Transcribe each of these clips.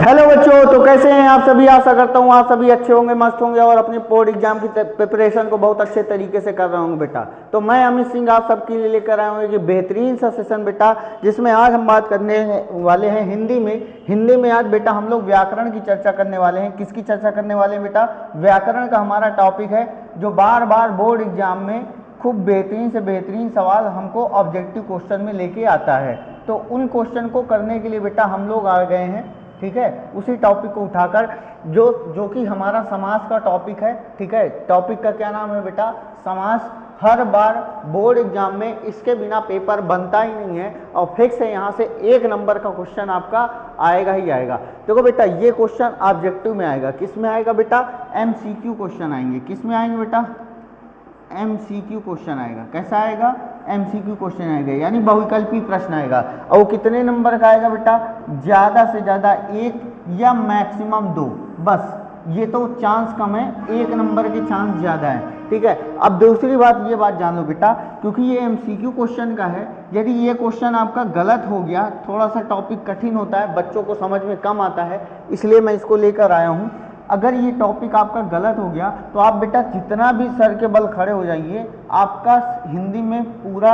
Hello बच्चों, तो कैसे हैं आप सभी। आशा करता हूँ आप सभी अच्छे होंगे, मस्त होंगे और अपने बोर्ड एग्जाम की प्रिपरेशन को बहुत अच्छे तरीके से कर रहे होंगे बेटा। तो मैं अमित सिंह आप सबके लिए लेकर आया हूँ एक बेहतरीन सा सेशन बेटा, जिसमें आज हम बात करने वाले हैं हिंदी में आज बेटा हम लोग व्याकरण की चर्चा करने वाले हैं। किसकी चर्चा करने वाले हैं बेटा? व्याकरण का हमारा टॉपिक है, जो बार बार बोर्ड एग्जाम में खूब बेहतरीन से बेहतरीन सवाल हमको ऑब्जेक्टिव क्वेश्चन में लेके आता है। तो उन क्वेश्चन को करने के लिए बेटा हम लोग आ गए हैं, ठीक है, उसी टॉपिक को उठाकर, जो कि हमारा समास का टॉपिक है। ठीक है, टॉपिक का क्या नाम है बेटा? समास। हर बार बोर्ड एग्जाम में इसके बिना पेपर बनता ही नहीं है और फिक्स है, यहाँ से 1 नंबर का क्वेश्चन आपका आएगा ही आएगा। देखो बेटा, ये क्वेश्चन ऑब्जेक्टिव में आएगा। किस में आएगा बेटा? MCQ क्वेश्चन आएंगे। किस में आएंगे बेटा? MCQ क्वेश्चन आएगा। कैसा आएगा? MCQ क्वेश्चन आएगा, यानी बहुविकल्पी प्रश्न आएगा। और वो कितने नंबर का आएगा बेटा? ज़्यादा से ज़्यादा 1 या मैक्सिमम 2, बस। ये तो चांस कम है, 1 नंबर के चांस ज़्यादा है। ठीक है, अब दूसरी बात, ये बात जान लो बेटा, क्योंकि ये MCQ क्वेश्चन का है, यदि ये क्वेश्चन आपका गलत हो गया, थोड़ा सा टॉपिक कठिन होता है, बच्चों को समझ में कम आता है, इसलिए मैं इसको लेकर आया हूँ। अगर ये टॉपिक आपका गलत हो गया तो आप बेटा जितना भी सर के बल खड़े हो जाइए, आपका हिंदी में पूरा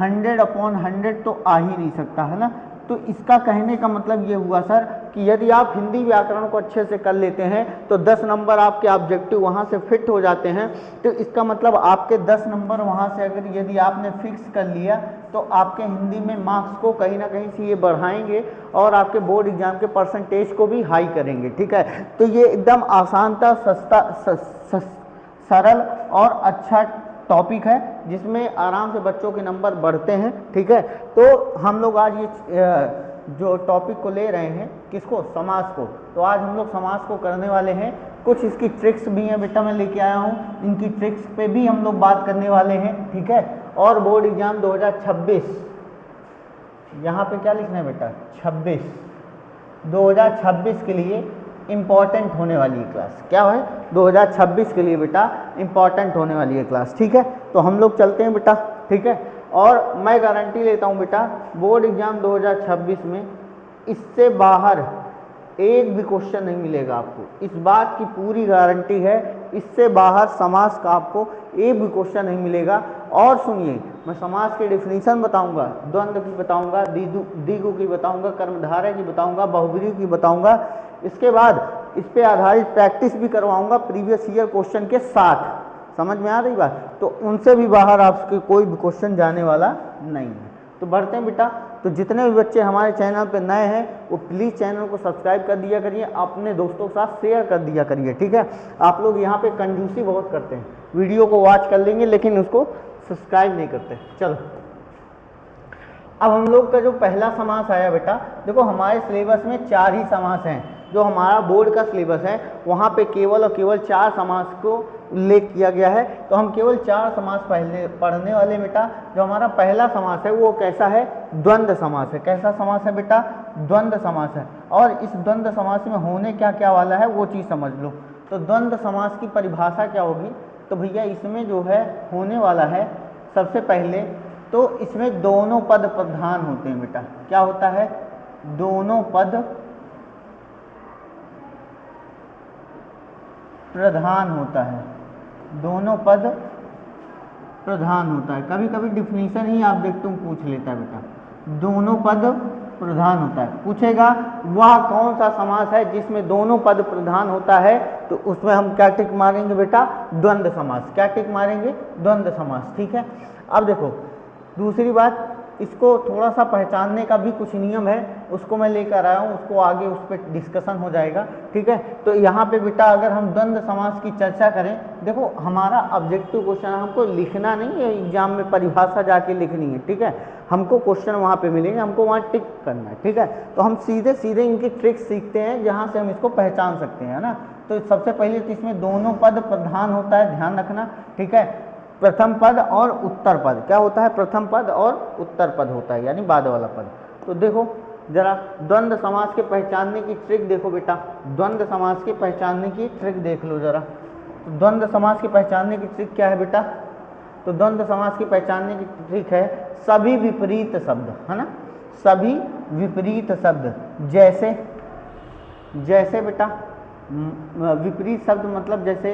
100/100 तो आ ही नहीं सकता, है ना। तो इसका कहने का मतलब ये हुआ सर कि यदि आप हिंदी व्याकरण को अच्छे से कर लेते हैं तो 10 नंबर आपके ऑब्जेक्टिव वहाँ से फिट हो जाते हैं। तो इसका मतलब आपके 10 नंबर वहाँ से अगर यदि आपने फिक्स कर लिया तो आपके हिंदी में मार्क्स को कहीं ना कहीं से ये बढ़ाएंगे और आपके बोर्ड एग्जाम के परसेंटेज को भी हाई करेंगे। ठीक है, तो ये एकदम आसान था, सस्ता, सरल और अच्छा टॉपिक है, जिसमें आराम से बच्चों के नंबर बढ़ते हैं। ठीक है, तो हम लोग आज ये जो टॉपिक को ले रहे हैं, किसको? समास को। तो आज हम लोग समास को करने वाले हैं। कुछ इसकी ट्रिक्स भी हैं बेटा, मैं लेके आया हूँ, इनकी ट्रिक्स पे भी हम लोग बात करने वाले हैं। ठीक है, और बोर्ड एग्जाम 2026, यहाँ पे क्या लिखना है बेटा? 2026 के लिए इम्पॉर्टेंट होने वाली है क्लास। क्या है? 2026 के लिए बेटा इम्पॉर्टेंट होने वाली है क्लास। ठीक है, तो हम लोग चलते हैं बेटा। ठीक है, और मैं गारंटी लेता हूँ बेटा, बोर्ड एग्जाम 2026 में इससे बाहर एक भी क्वेश्चन नहीं मिलेगा आपको। इस बात की पूरी गारंटी है, इससे बाहर समास का आपको एक भी क्वेश्चन नहीं मिलेगा। और सुनिए, मैं समास की डेफिनेशन बताऊंगा, द्वंद्व की बताऊंगा, द्विगु की बताऊंगा, कर्मधारय की बताऊंगा, बहुब्रीहि की बताऊंगा। इसके बाद इस पे आधारित प्रैक्टिस भी करवाऊंगा प्रीवियस ईयर क्वेश्चन के साथ। समझ में आ रही बात? तो उनसे भी बाहर आपके कोई भी क्वेश्चन जाने वाला नहीं है। तो बढ़ते हैं बेटा। तो जितने भी बच्चे हमारे चैनल पे नए हैं वो प्लीज़ चैनल को सब्सक्राइब कर दिया करिए, अपने दोस्तों के साथ शेयर कर दिया करिए। ठीक है, आप लोग यहाँ पे कंजूसी बहुत करते हैं, वीडियो को वॉच कर लेंगे लेकिन उसको सब्सक्राइब नहीं करते। चलो, अब हम लोग का जो पहला समास आया बेटा, देखो हमारे सिलेबस में 4 ही समास हैं। जो हमारा बोर्ड का सिलेबस है वहाँ पे केवल और केवल 4 समास को उल्लेख किया गया है। तो हम केवल 4 समास पहले पढ़ने वाले बेटा। जो हमारा पहला समास है वो कैसा है? द्वंद्व समास है। कैसा समास है बेटा? द्वंद्व समास है। और इस द्वंद्व समास में होने क्या क्या वाला है वो चीज़ समझ लो। तो द्वंद्व समास की परिभाषा क्या होगी? तो भैया इसमें जो है होने वाला है, सबसे पहले तो इसमें दोनों पद प्रधान होते हैं बेटा। क्या होता है? दोनों पद प्रधान होता है। दोनों पद प्रधान होता है। कभी कभी डिफिनीशन ही आप देखते हो पूछ लेता है बेटा। दोनों पद प्रधान होता है, पूछेगा वह कौन सा समास है जिसमें दोनों पद प्रधान होता है, तो उसमें हम क्या टिक मारेंगे बेटा? द्वंद्व समास। क्या टिक मारेंगे? द्वंद्व समास। ठीक है, अब देखो दूसरी बात, इसको थोड़ा सा पहचानने का भी कुछ नियम है, उसको मैं लेकर आया हूँ, उसको आगे उस पर डिस्कशन हो जाएगा। ठीक है, तो यहाँ पे बेटा अगर हम द्वंद्व समास की चर्चा करें, देखो हमारा ऑब्जेक्टिव क्वेश्चन, हमको लिखना नहीं है एग्जाम में, परिभाषा जाके लिखनी है। ठीक है, हमको क्वेश्चन वहाँ पे मिलेंगे, हमको वहाँ टिक करना है। ठीक है, तो हम सीधे सीधे इनकी ट्रिक्स सीखते हैं जहाँ से हम इसको पहचान सकते हैं, है ना। तो सबसे पहले तो इसमें दोनों पद प्रधान होता है, ध्यान रखना। ठीक है, प्रथम पद और उत्तर पद। क्या होता है? प्रथम पद और उत्तर पद होता है, यानी बाद वाला पद। तो देखो जरा द्वंद्व समास के पहचानने की ट्रिक देखो बेटा। द्वंद्व समास के पहचानने की ट्रिक देख लो जरा। तो द्वंद्व समास के पहचानने की ट्रिक क्या है बेटा? तो द्वंद्व समास की पहचानने की ट्रिक है सभी विपरीत शब्द, है ना। सभी विपरीत शब्द, जैसे जैसे बेटा विपरीत शब्द मतलब जैसे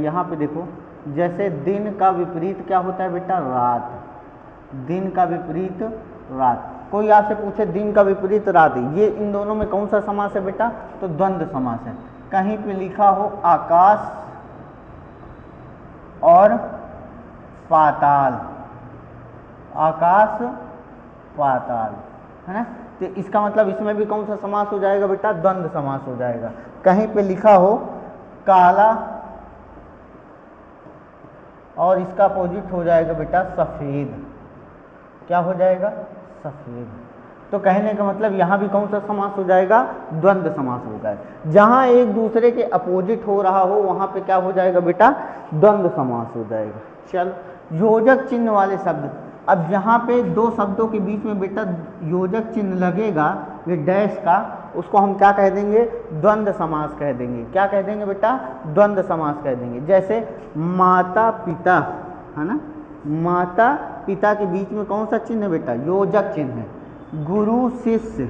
यहाँ पे देखो, जैसे दिन का विपरीत क्या होता है बेटा? रात। दिन का विपरीत रात। कोई आपसे पूछे दिन का विपरीत रात, ये इन दोनों में कौन सा समास है बेटा? तो द्वंद्व समास है। कहीं पे लिखा हो आकाश और पाताल, आकाश पाताल, है ना, तो इसका मतलब इसमें भी कौन सा समास हो जाएगा बेटा? द्वंद्व समास हो जाएगा। कहीं पे लिखा हो काला और इसका अपोजिट हो जाएगा बेटा सफेद, क्या हो जाएगा? सफेद। तो कहने का मतलब यहाँ भी कौन सा समास हो जाएगा? द्वंद्व समास हो जाएगा। जहाँ एक दूसरे के अपोजिट हो रहा हो वहाँ पे क्या हो जाएगा बेटा? द्वंद्व समास हो जाएगा। चलो योजक चिन्ह वाले शब्द, अब यहाँ पे दो शब्दों के बीच में बेटा योजक चिन्ह लगेगा, ये डैश का, उसको हम क्या कह देंगे? द्वंद्व समास कह देंगे। क्या कह देंगे बेटा? द्वंद्व समास कह देंगे। जैसे माता पिता, है ना, माता पिता के बीच में कौन सा चिन्ह है बेटा? योजक चिन्ह है। गुरु शिष्य,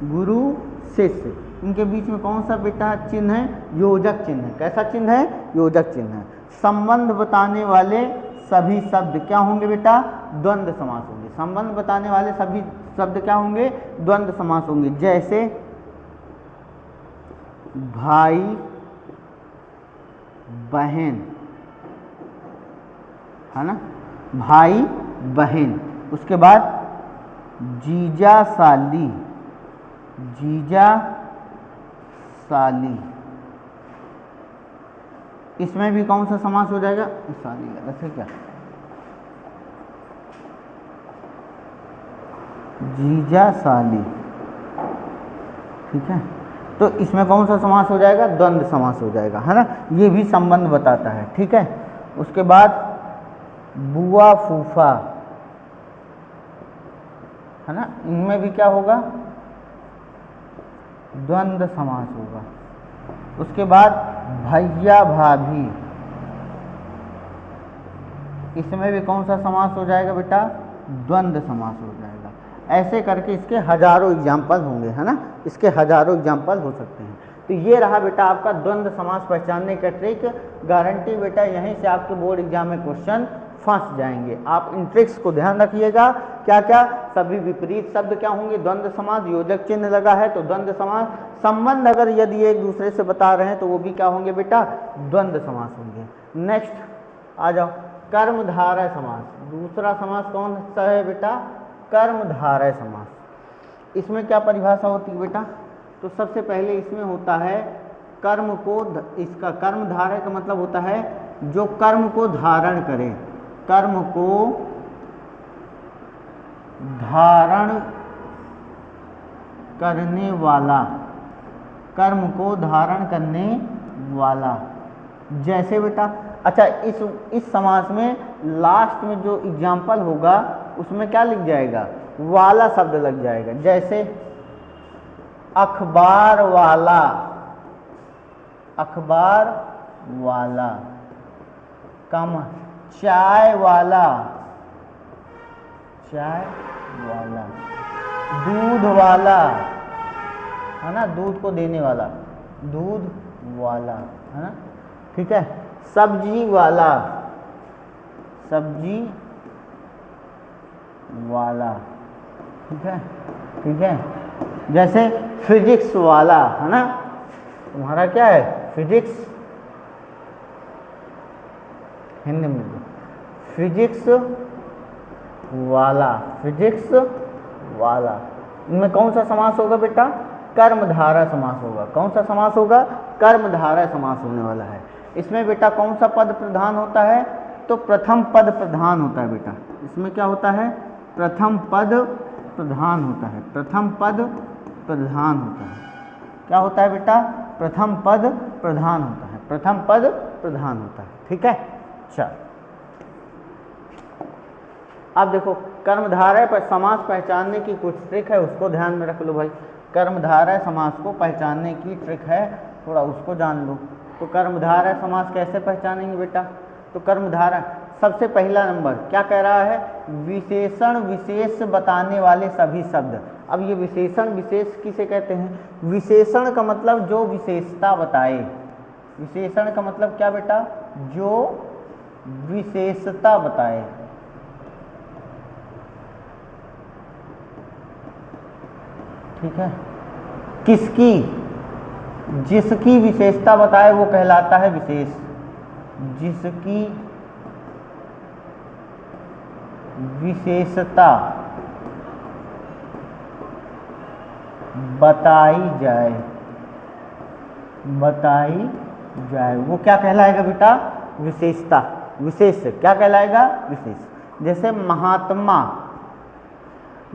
गुरु शिष्य, इनके बीच में कौन सा बेटा चिन्ह है? योजक चिन्ह है। कैसा चिन्ह है? योजक चिन्ह है। संबंध बताने वाले सभी शब्द क्या होंगे बेटा? द्वंद्व समास होंगे। संबंध बताने वाले सभी शब्द क्या होंगे? द्वंद्व समास होंगे। जैसे भाई बहन, है ना, भाई बहन। उसके बाद जीजा साली, जीजा साली, इसमें भी कौन सा समास हो जाएगा? साली गलत है क्या? जीजा साली, ठीक है, तो इसमें कौन सा समास हो जाएगा? द्वंद्व समास हो जाएगा, है ना, ये भी संबंध बताता है। ठीक है। उसके बाद बुआ फूफा, है ना, इनमें भी क्या होगा? द्वंद्व समास होगा। उसके बाद भैया भाभी, इसमें भी कौन सा समास हो जाएगा बेटा? द्वंद्व समास हो जाएगा। ऐसे करके इसके हजारों एग्जाम्पल होंगे, है ना, इसके हजारों एग्जाम्पल हो सकते हैं। तो ये रहा बेटा आपका द्वंद्व समास पहचानने का ट्रिक। गारंटी बेटा यहीं से आपके बोर्ड एग्जाम में क्वेश्चन फंस जाएंगे। आप इन ट्रिक्स को ध्यान रखिएगा। क्या क्या? सभी विपरीत शब्द क्या होंगे? द्वंद्व समास। योजक चिन्ह लगा है तो द्वंद्व समास। संबंध अगर यदि एक दूसरे से बता रहे हैं तो वो भी क्या होंगे बेटा? द्वंद्व समास होंगे। नेक्स्ट आ जाओ, कर्मधारय समास। दूसरा समास कौन सा है बेटा? कर्मधारय समास। इसमें क्या परिभाषा होती है बेटा? तो सबसे पहले इसमें होता है कर्म को, इसका कर्मधारय का मतलब होता है जो कर्म को धारण करे, कर्म को धारण करने वाला, कर्म को धारण करने वाला। जैसे बेटा, अच्छा इस समास में लास्ट में जो एग्जाम्पल होगा उसमें क्या लिख जाएगा? वाला शब्द लग जाएगा। जैसे अखबार वाला, अखबार वाला, कम चाय वाला, चाय वाला, दूध वाला, है ना, दूध को देने वाला, दूध वाला, है ना, ठीक है। सब्जी वाला, सब्जी वाला, ठीक है, ठीक है। जैसे फिजिक्स वाला, है ना, तुम्हारा क्या है? फिजिक्स, हिंदी में फिजिक्स वाला, फिजिक्स वाला। इनमें कौन सा समास होगा बेटा? कर्मधारय समास होगा। कौन सा समास होगा? कर्मधारय समास होने वाला है। इसमें बेटा कौन सा पद प्रधान होता है? तो प्रथम पद प्रधान होता है बेटा। इसमें क्या होता है? प्रथम पद प्रधान होता है, प्रथम पद प्रधान होता है। क्या होता है बेटा? प्रथम पद प्रधान होता है, प्रथम पद प्रधान होता है, ठीक है। चल अब देखो, कर्मधारय पर समास पहचानने की कुछ ट्रिक है, उसको ध्यान में रख लो भाई। कर्मधारय समास को पहचानने की ट्रिक है, थोड़ा उसको जान लो। तो कर्मधारय समास कैसे पहचानेंगे बेटा? तो कर्मधारय सबसे पहला नंबर क्या कह रहा है, विशेषण विशेष बताने वाले सभी शब्द। अब ये विशेषण विशेष किसे कहते हैं, विशेषण का मतलब जो विशेषता बताए, विशेषण का मतलब क्या बेटा, जो विशेषता बताए। ठीक है, किसकी, जिसकी विशेषता बताए वो कहलाता है विशेष, जिसकी विशेषता बताई जाए, बताई जाए वो क्या कहलाएगा बेटा, विशेषता, विशेष क्या कहलाएगा, विशेष। जैसे महात्मा,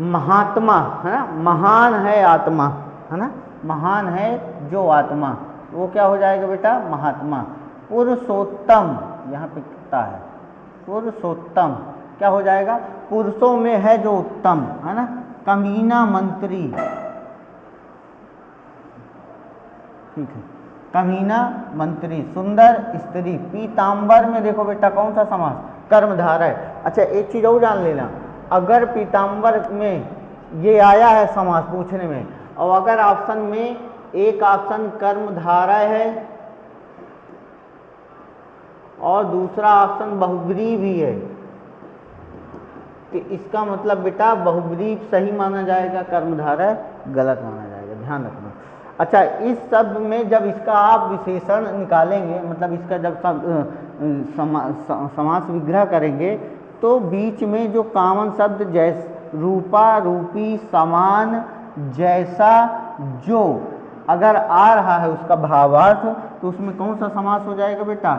महात्मा है ना, महान है आत्मा, है ना, महान है जो आत्मा, वो क्या हो जाएगा बेटा, महात्मा। पुरुषोत्तम, यहाँ पे कितना है, पुरुषोत्तम क्या हो जाएगा, पुरुषों में है जो उत्तम, है ना। कमीना मंत्री, ठीक है, कमीना मंत्री। सुंदर स्त्री, पीताम्बर में देखो बेटा कौन सा समास, कर्मधारय है। अच्छा एक चीज और जान लेना, अगर पीताम्बर में ये आया है समास पूछने में, और अगर ऑप्शन में एक ऑप्शन कर्मधारय है और दूसरा ऑप्शन बहुब्रीहि भी है, तो इसका मतलब बेटा बहुब्रीहि सही माना जाएगा, कर्मधारय गलत माना जाएगा, ध्यान रखना। अच्छा इस शब्द में जब इसका आप विशेषण निकालेंगे, मतलब इसका जब समास विग्रह करेंगे, तो बीच में जो कॉमन शब्द जैसे रूपा, रूपी, समान, जैसा, जो अगर आ रहा है उसका भावार्थ, तो उसमें कौन सा समास हो जाएगा बेटा,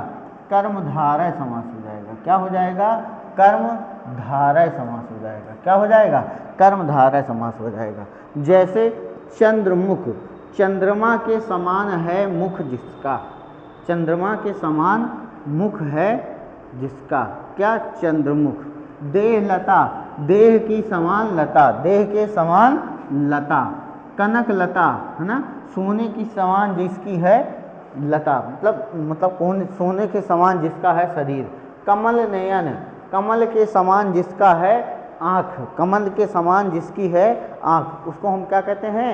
कर्मधारय समास हो जाएगा। क्या हो जाएगा, कर्मधारय समास हो जाएगा। क्या हो जाएगा, कर्मधारय समास हो जाएगा। जैसे चंद्रमुख, चंद्रमा के समान है मुख जिसका, चंद्रमा के समान मुख है जिसका, क्या, चंद्रमुख। देहलता, देह की समान लता, देह के समान लता। कनक लता, है ना, सोने की समान जिसकी है लता, मतलब कौन, सोने के समान जिसका है शरीर। कमल नयन, कमल के समान जिसका है आँख, कमल के समान जिसकी है आँख, उसको हम क्या कहते हैं,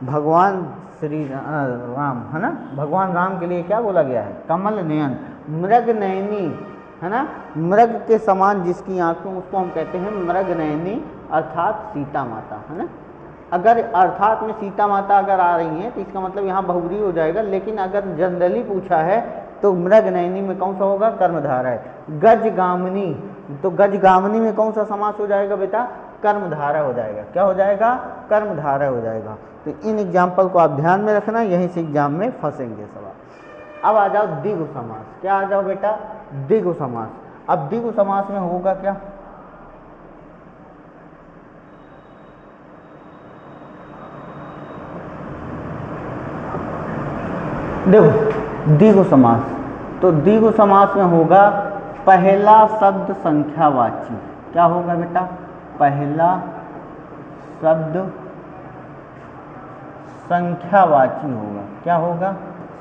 भगवान श्री राम, है ना, भगवान राम के लिए क्या बोला गया है, कमल नयन। मृग नयनी, है ना, मृग के समान जिसकी आंखें, उसको हम कहते हैं मृग नयनी, अर्थात सीता माता, है ना। अगर अर्थात में सीता माता अगर आ रही हैं तो इसका मतलब यहाँ बहुब्रीहि हो जाएगा, लेकिन अगर जनरली पूछा है तो मृग नयनी में कौन सा होगा, कर्मधारय। गजगामिनी, तो गजगामिनी में कौन सा समास हो जाएगा बेटा, कर्मधारय हो जाएगा। क्या हो जाएगा, कर्मधारय हो जाएगा। तो इन एग्जाम्पल को आप ध्यान में रखना, यहीं से एग्जाम में फंसेंगे सवाल। अब आ जाओ द्विगु समास। क्या आ जाओ बेटा, द्विगु समास। अब द्विगु समास में होगा क्या, देखो द्विगु समास, तो द्विगु समास में होगा पहला शब्द संख्यावाची। क्या होगा बेटा, पहला शब्द संख्यावाची होगा। क्या होगा,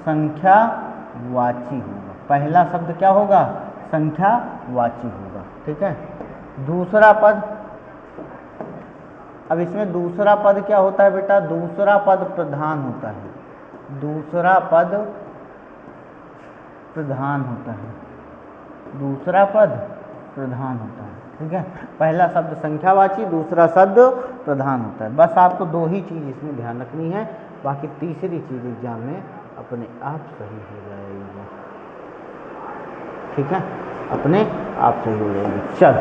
संख्यावाची होगा। पहला शब्द क्या होगा, संख्यावाची होगा। ठीक है, दूसरा पद, अब इसमें दूसरा पद क्या होता है बेटा, दूसरा पद प्रधान होता है, दूसरा पद प्रधान होता है, दूसरा पद प्रधान होता है। ठीक है, पहला शब्द संख्यावाची, दूसरा शब्द प्रधान होता है। बस आपको दो ही चीज़ इसमें ध्यान रखनी है, बाकी तीसरी चीज़ एग्जाम में अपने आप सही हो जाएगी। ठीक है, अपने आप सही हो जाएगी। चल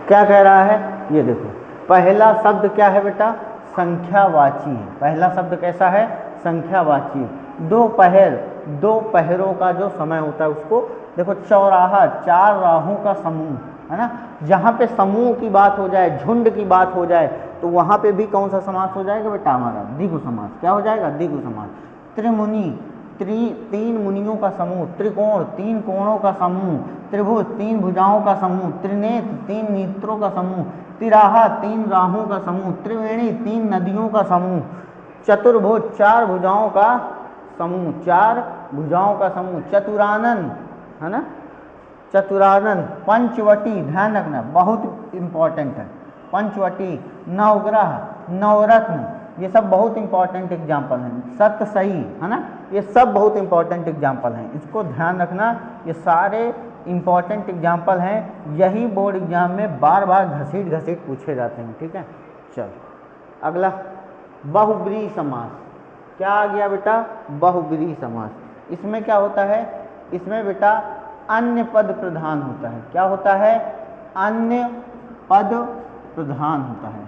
क्या कह रहा है, ये देखो पहला शब्द क्या है बेटा, संख्यावाची है। पहला शब्द कैसा है, संख्यावाची। दोपहर, दो पहरों का जो समय होता है उसको, देखो चौराहा, चार राहों का समूह, है ना। जहाँ पे समूह की बात हो जाए, झुंड की बात हो जाए, तो वहाँ पे भी कौन सा समास हो जाएगा बेटा, हमारा द्विगु समास। क्या हो जाएगा, द्विगु समास। त्रिमुनि, तीन मुनियों का समूह। त्रिकोण, तीन कोणों का समूह। त्रिभुज, तीन भुजाओं का समूह। त्रिनेत्र, तीन नेत्रों का समूह। तिराहा, तीन राहों का समूह। त्रिवेणी, तीन नदियों का समूह। चतुर्भुज, चार भुजाओं का समूह, चार भुजाओं का समूह। चतुरानन, है ना, चतुरानन, पंचवटी, ध्यान रखना बहुत इंपॉर्टेंट है, पंचवटी, नवग्रह, नवरत्न, ये सब बहुत इंपॉर्टेंट एग्जाम्पल हैं, सत्य सही, है ना, ये सब बहुत इंपॉर्टेंट एग्जाम्पल हैं, इसको ध्यान रखना, ये सारे इंपॉर्टेंट एग्जाम्पल हैं, यही बोर्ड एग्जाम में बार बार घसीट घसीट पूछे जाते हैं, ठीक है। चलो अगला, बहुब्रीहि समास, क्या आ गया बेटा, बहुब्रीहि समास। इसमें क्या होता है, इसमें बेटा अन्य पद प्रधान होता है, क्या होता है, अन्य पद प्रधान होता है,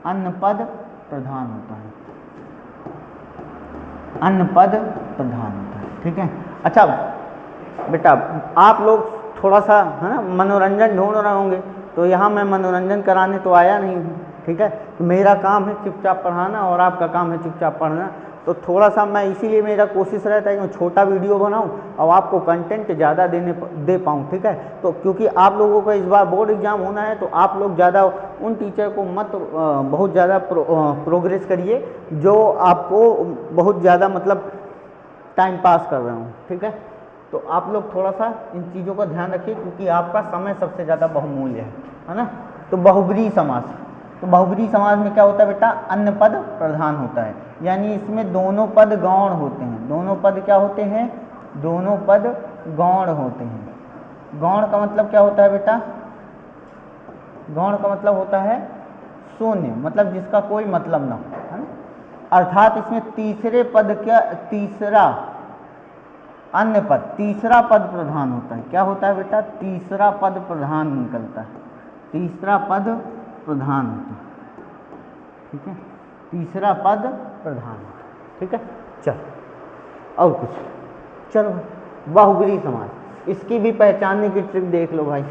अन्य पद प्रधान होता है, अन्य पद प्रधान होता है, ठीक है। अच्छा बेटा आप लोग थोड़ा सा है ना मनोरंजन ढूंढ रहे होंगे, तो यहाँ मैं मनोरंजन कराने तो आया नहीं हूँ, ठीक है, तो मेरा काम है चुपचाप पढ़ाना और आपका काम है चुपचाप पढ़ना, तो थोड़ा सा मैं इसीलिए मेरा कोशिश रहता है कि मैं छोटा वीडियो बनाऊं और आपको कंटेंट ज़्यादा दे पाऊं, ठीक है। तो क्योंकि आप लोगों का इस बार बोर्ड एग्जाम होना है, तो आप लोग ज़्यादा उन टीचर को मत बहुत ज़्यादा प्रोग्रेस करिए जो आपको बहुत ज़्यादा मतलब टाइम पास कर रहे हूँ, ठीक है। तो आप लोग थोड़ा सा इन चीज़ों का ध्यान रखिए क्योंकि आपका समय सबसे ज़्यादा बहुमूल्य है ना। तो बहुब्रीहि समास, तो बहुब्रीहि समास में क्या होता है बेटा, अन्य पद प्रधान होता है, यानी इसमें दोनों पद गौण होते हैं, दोनों पद क्या होते हैं, दोनों पद गौण होते हैं। गौण का मतलब क्या होता है बेटा, गौण का मतलब होता है शून्य, मतलब जिसका कोई मतलब ना हो, है ना, अर्थात इसमें तीसरे पद का तीसरा अन्य पद, तीसरा पद प्रधान होता है, क्या होता है बेटा, तीसरा पद प्रधान निकलता है, तीसरा पद प्रधान होता है, ठीक है, तीसरा पद प्रधान होता है, ठीक है। चलो और कुछ, चलो बहुब्रीहि समास, इसकी भी पहचानने की ट्रिक देख लो भाई,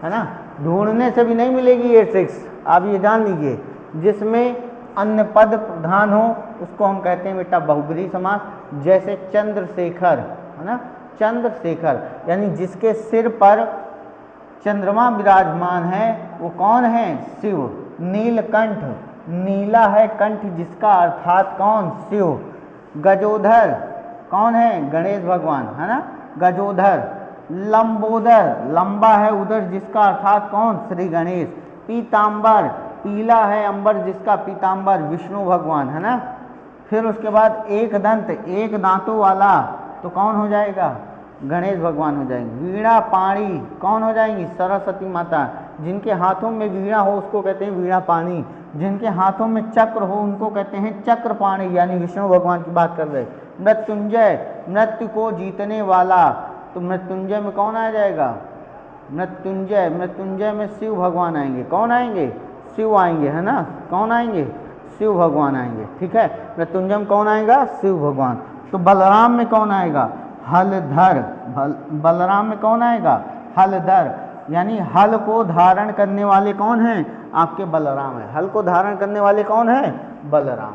है ना, ढूंढने से भी नहीं मिलेगी ये ट्रिक्स, आप ये जान लीजिए, जिसमें अन्य पद प्रधान हो उसको हम कहते हैं बेटा बहुब्रीहि समास। जैसे चंद्रशेखर, है ना, चंद्रशेखर यानी जिसके सिर पर चंद्रमा विराजमान है वो कौन है, शिव। नीलकंठ, नीला है कंठ जिसका, अर्थात कौन, शिव। गजोधर कौन है, गणेश भगवान, है ना, गजोधर। लंबोदर, लंबा है उदर जिसका, अर्थात कौन, श्री गणेश। पीताम्बर, पीला है अंबर जिसका, पीताम्बर, विष्णु भगवान, है ना। फिर उसके बाद एक दंत, एक दांतों वाला, तो कौन हो जाएगा, गणेश भगवान हो जाएंगे। वीणा पाणी कौन हो जाएंगी, सरस्वती माता। जिनके हाथों में वीणा हो उसको कहते हैं वीणा पाणी, जिनके हाथों में चक्र हो उनको कहते हैं चक्र पाणी, यानी विष्णु भगवान की बात कर रहे। मृत्युंजय, मृत्यु को जीतने वाला, तो मृत्युंजय में कौन आ जाएगा, मृत्युंजय। मृत्युंजय में शिव भगवान आएंगे, कौन आएंगे, शिव आएंगे, है ना, कौन आएंगे, शिव भगवान आएंगे, ठीक है। मृत्युंजय में कौन आएगा, शिव भगवान। तो बलराम में कौन आएगा, हलधर। बलराम में कौन आएगा, हलधर, यानी हल को धारण करने वाले कौन हैं, आपके बलराम है। हल को धारण करने वाले कौन है, बलराम।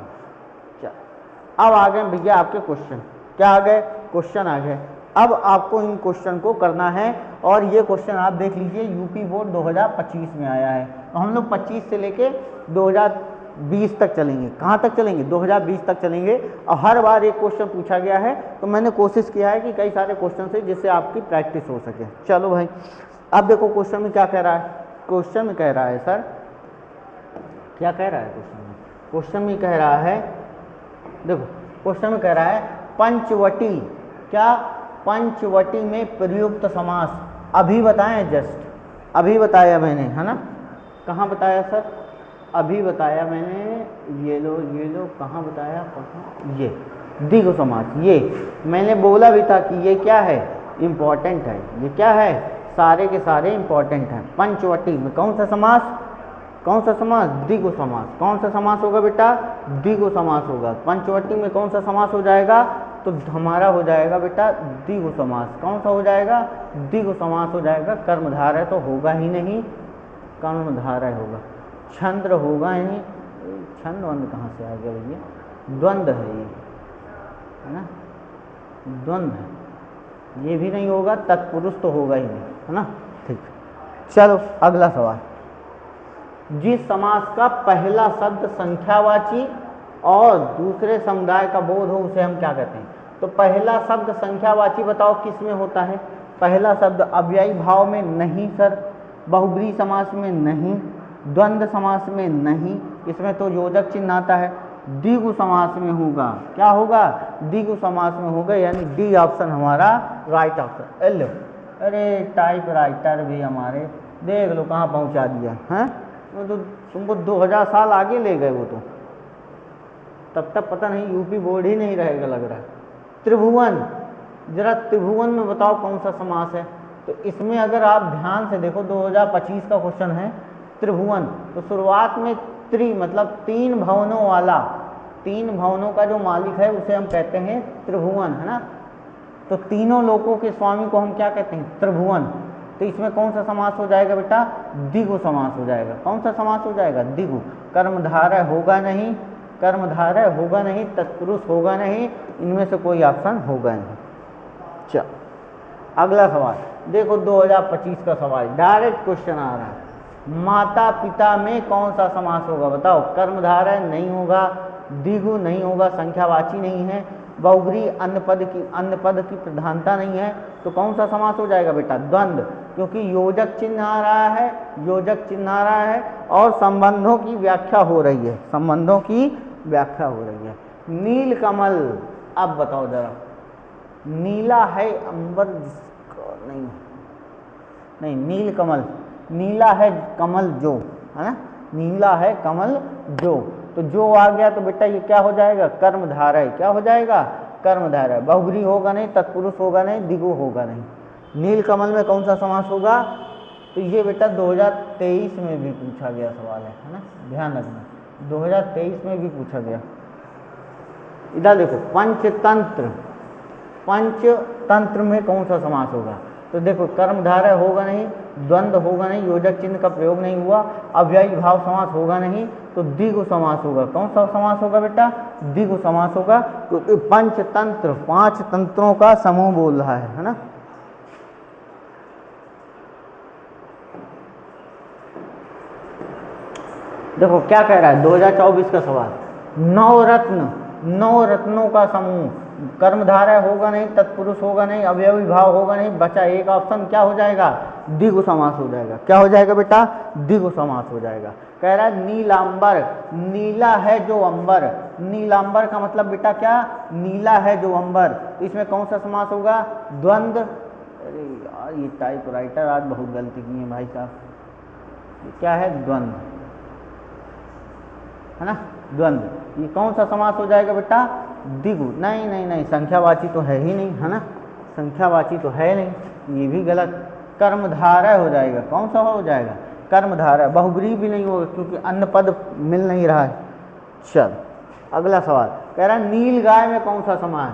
अब आ गए भैया आपके क्वेश्चन, क्या आ गए, क्वेश्चन आ गए। अब आपको इन क्वेश्चन को करना है, और ये क्वेश्चन आप देख लीजिए यूपी बोर्ड 2025 में आया है, तो हम लोग 25 से लेके 2020 तक चलेंगे। कहाँ तक चलेंगे, 2020 तक चलेंगे, और हर बार एक क्वेश्चन पूछा गया है, तो मैंने कोशिश किया है कि कई सारे क्वेश्चन से जिससे आपकी प्रैक्टिस हो सके। चलो भाई, अब देखो क्वेश्चन में क्या कह रहा है, क्वेश्चन में कह रहा है, सर क्या कह रहा है क्वेश्चन में, क्वेश्चन में कह रहा है, देखो क्वेश्चन में कह रहा है पंचवटी, क्या, पंचवटी में प्रयुक्त समास अभी बताएं, जस्ट अभी बताया मैंने, है ना, कहाँ बताया सर, अभी बताया मैंने, ये लो कहाँ बताया, कहाँ, ये द्विगु समास, ये मैंने बोला भी था कि ये क्या है, इम्पॉर्टेंट है, ये क्या है, सारे के सारे इम्पॉर्टेंट हैं। पंचवटी में कौन सा समास, कौन सा समास, द्विगु समास। कौन सा समास होगा बेटा, द्विगु समास होगा। पंचवटी में कौन सा समास हो जाएगा, तो हमारा हो जाएगा बेटा द्विगु समास। कौन सा हो जाएगा, द्विगु समास हो जाएगा। कर्मधारय तो होगा ही नहीं, कर्मधारय होगा, छंद होगा ही नहीं, छंद वंद कहाँ से आ गया भैया, द्वंद्व है ये, है ना, द्वंद्व है, ये भी नहीं होगा, तत्पुरुष तो होगा ही नहीं, है ना, ठीक। चलो अगला सवाल, जिस समास का पहला शब्द संख्यावाची और दूसरे समुदाय का बोध हो उसे हम क्या कहते हैं। तो पहला शब्द संख्यावाची बताओ किस में होता है, पहला शब्द अव्ययी भाव में नहीं सर, बहुब्रीहि समास में नहीं, द्वंद्व समास में नहीं, इसमें तो योजक चिन्ह आता है। द्विगु समास में होगा, क्या होगा? द्विगु समास में होगा, यानी डी ऑप्शन हमारा राइट ऑप्शन। लो, अरे टाइप राइटर भी हमारे देख लो कहाँ पहुँचा दिया हैं, वो तो तुमको 2000 साल आगे ले गए वो तो, तब तक पता नहीं यूपी बोर्ड ही नहीं रहेगा लग रहा है। त्रिभुवन, जरा त्रिभुवन में बताओ कौन सा समास है? तो इसमें अगर आप ध्यान से देखो 2025 का क्वेश्चन है त्रिभुवन, तो शुरुआत में त्रि मतलब 3 भवनों वाला, 3 भवनों का जो मालिक है उसे हम कहते हैं त्रिभुवन, है ना। तो तीनों लोकों के स्वामी को हम क्या कहते हैं? त्रिभुवन। तो इसमें कौन सा समास हो जाएगा बेटा? द्विगु समास हो जाएगा। कौन सा समास हो जाएगा? द्विगु। कर्मधारय होगा नहीं, कर्मधारय होगा नहीं, तत्पुरुष होगा नहीं, इनमें से कोई ऑप्शन होगा नहीं। चल अगला सवाल देखो, 2025 का सवाल, डायरेक्ट क्वेश्चन आ रहा है। माता पिता में कौन सा समास होगा बताओ? कर्मधारय नहीं होगा, द्विगु नहीं होगा, संख्यावाची नहीं है, बहुब्रीहि अन्य पद की प्रधानता नहीं है, तो कौन सा समास हो जाएगा बेटा? द्वंद्व, क्योंकि योजक चिन्ह आ रहा है, योजक चिन्ह आ रहा है और संबंधों की व्याख्या हो रही है, संबंधों की व्याख्या हो रही है। नीलकमल, अब बताओ जरा, नीला है अंबर नहीं, नहीं नीलकमल, नीला है कमल जो, है ना, नीला है कमल जो, तो जो आ गया तो बेटा ये क्या हो जाएगा? कर्मधारय। क्या हो जाएगा? कर्मधारय। बहुब्रीहि होगा नहीं, तत्पुरुष होगा नहीं, द्विगु होगा नहीं। नीलकमल में कौन सा समास होगा? तो ये बेटा 2023 में भी पूछा गया सवाल है ना, ध्यान रखना, 2023 में भी पूछा गया। इधर देखो, पंचतंत्र, पंचतंत्र में कौन सा समास होगा? तो देखो, कर्मधारय होगा नहीं, द्वंद्व होगा नहीं, योजक चिन्ह का प्रयोग नहीं हुआ, अव्ययी भाव समास होगा नहीं, तो द्विगु समास होगा। कौन सा समास होगा बेटा? द्विगु समास होगा, क्योंकि पंचतंत्र 5 तंत्रों का समूह बोल रहा है ना। देखो क्या कह रहा है 2024 का सवाल, 9 रत्न, 9 रत्नों का समूह, कर्मधारय होगा नहीं, तत्पुरुष होगा नहीं, अवयवी भाव होगा नहीं, बचा एक ऑप्शन, क्या हो जाएगा? द्विगु समास हो जाएगा। क्या हो जाएगा बेटा? द्विगु समास हो जाएगा। कह रहा है नीलांबर, नीला है जो अंबर, नीलांबर का मतलब बेटा क्या? नीला है जो अंबर, तो इसमें कौन सा समास होगा? द्वंद्व। अरे यार ये टाइप राइटर आज बहुत गलती की है भाई साहब, क्या है? द्वंद्व, है ना, द्वंद्व। ये कौन सा समास हो जाएगा बेटा? द्विगु। नहीं नहीं नहीं, संख्यावाची तो है ही नहीं, है ना, संख्यावाची तो है नहीं, ये भी गलत। कर्मधारय हो जाएगा। कौन सा हो जाएगा? कर्मधारय। बहुब्रीहि भी नहीं होगा क्योंकि अन्य पद मिल नहीं रहा है। चल अगला सवाल कह रहा है नील गाय में कौन सा समास?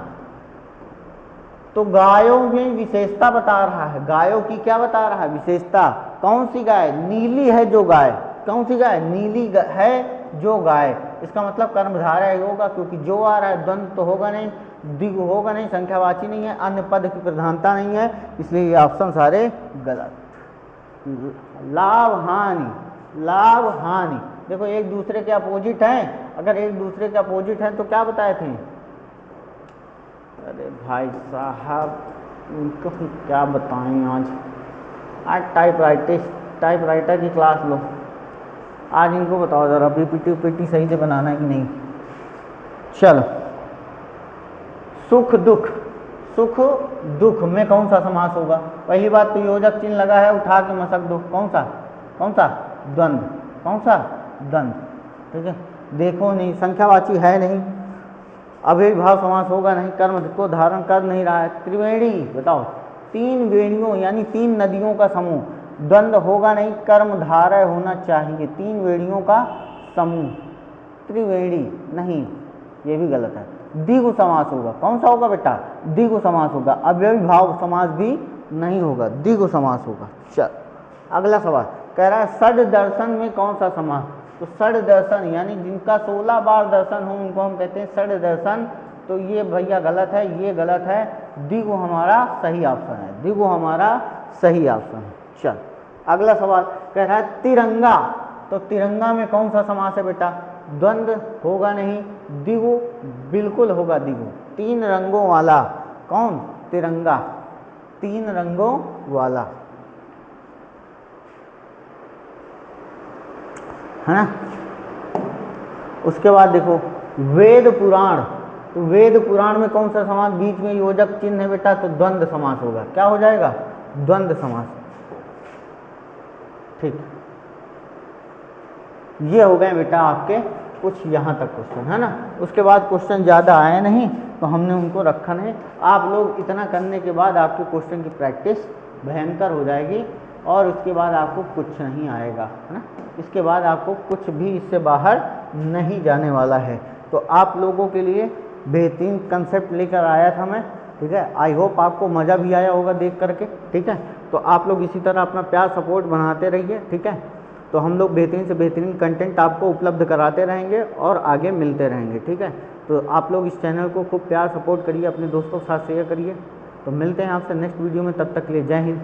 तो गायों में विशेषता बता रहा है, गायों की क्या बता रहा है? विशेषता। कौन सी गाय? नीली है जो गाय। कौन सी गाय? नीली है जो गाय। इसका मतलब कर्मधारय होगा, क्योंकि जो आ रहा है द्वंद्व तो होगा नहीं, द्विगु होगा नहीं, संख्यावाची नहीं है, अन्य पद की प्रधानता नहीं है, इसलिए ये ऑप्शन सारे गलत। लाभ हानि, लाभ हानि, देखो एक दूसरे के अपोजिट हैं, अगर एक दूसरे के अपोजिट हैं तो क्या बताए थे? अरे भाई साहब इनको क्या बताएं, आज टाइप राइटर की क्लास लो, आज इनको बताओ जरा पीपीटी सही से बनाना है कि नहीं। चलो, सुख दुख, सुख दुख में कौन सा समास होगा? पहली बात तो योजक चिन्ह लगा है, उठा के मसक दो। कौन सा? कौन सा? द्वंद्व। कौन सा? द्वंद्व। ठीक है, देखो नहीं, संख्यावाची है नहीं, अव्ययी भाव समास होगा नहीं, कर्म को धारण कर नहीं रहा है। त्रिवेणी, बताओ 3 वेणियों यानी 3 नदियों का समूह, द्वंद्व होगा नहीं, कर्मधारय होना चाहिए, 3 वेणियों का समूह, त्रिवेणी नहीं, ये भी गलत है। द्विगु समास होगा। कौन सा होगा बेटा? द्विगु समास होगा, अव्ययी भाव समास भी नहीं होगा, द्विगु समास होगा। चल अगला सवाल कह रहा है षड दर्शन में कौन सा समास? तो षड दर्शन यानी जिनका 16 बार दर्शन हो उनको हम कहते हैं षड दर्शन, तो ये भैया गलत है, ये गलत है, द्विगु हमारा सही ऑप्शन है, द्विगु हमारा सही ऑप्शन है। चल अगला सवाल कह रहा है तिरंगा, तो तिरंगा में कौन सा समास है बेटा? द्वंद्व होगा नहीं, द्विगु बिल्कुल होगा, द्विगु, 3 रंगों वाला। कौन? तिरंगा। 3 रंगों वाला, है ना। उसके बाद देखो वेद पुराण, तो वेद पुराण में कौन सा समास, बीच में योजक चिन्ह है बेटा, तो द्वंद्व समास होगा। क्या हो जाएगा? द्वंद्व समास। ठीक, ये हो गए बेटा आपके कुछ यहाँ तक क्वेश्चन, है ना। उसके बाद क्वेश्चन ज़्यादा आए नहीं तो हमने उनको रखा नहीं। आप लोग इतना करने के बाद आपके क्वेश्चन की प्रैक्टिस भयंकर हो जाएगी और उसके बाद आपको कुछ नहीं आएगा, है ना। इसके बाद आपको कुछ भी इससे बाहर नहीं जाने वाला है। तो आप लोगों के लिए बेहतरीन कंसेप्ट लेकर आया था मैं, ठीक है। आई होप आपको मज़ा भी आया होगा देख करके, ठीक है। तो आप लोग इसी तरह अपना प्यार सपोर्ट बनाते रहिए, ठीक है। तो हम लोग बेहतरीन से बेहतरीन कंटेंट आपको उपलब्ध कराते रहेंगे और आगे मिलते रहेंगे, ठीक है। तो आप लोग इस चैनल को खूब प्यार सपोर्ट करिए, अपने दोस्तों के साथ शेयर करिए। तो मिलते हैं आपसे नेक्स्ट वीडियो में, तब तक के लिए जय हिंद।